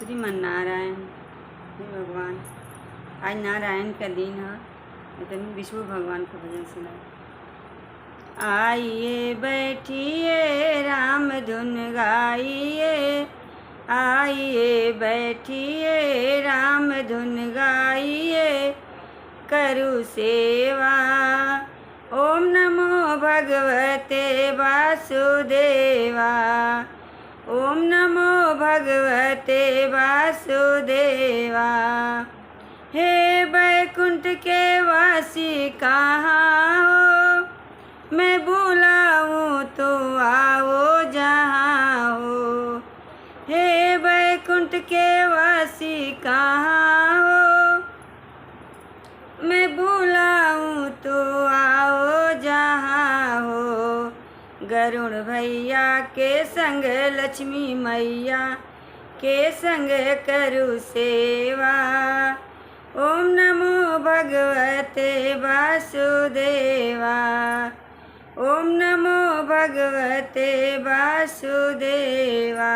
श्रीमन नारायण। हे भगवान, आज नारायण का दिन है, तो विष्णु भगवान का भजन सुनाए। आइए बैठिए राम धुन गाइए, आइए बैठिए राम धुन गाइए, करु सेवा। ओम नमो भगवते वासुदेवा, ओम नमो भगवते वासुदेवा। हे बैकुंठ के वासी कहाँ हो, मैं बुलाऊं तो आओ जहाँ हो। हे बैकुंठ के वासी कहाँ हो, मैं बुलाऊं तो आओ जहाँ हो। गरुड़ भैया के संग लक्ष्मी मैया के संग करु सेवा। ओम नमो भगवते वासुदेवा, ओम नमो भगवते वासुदेवा।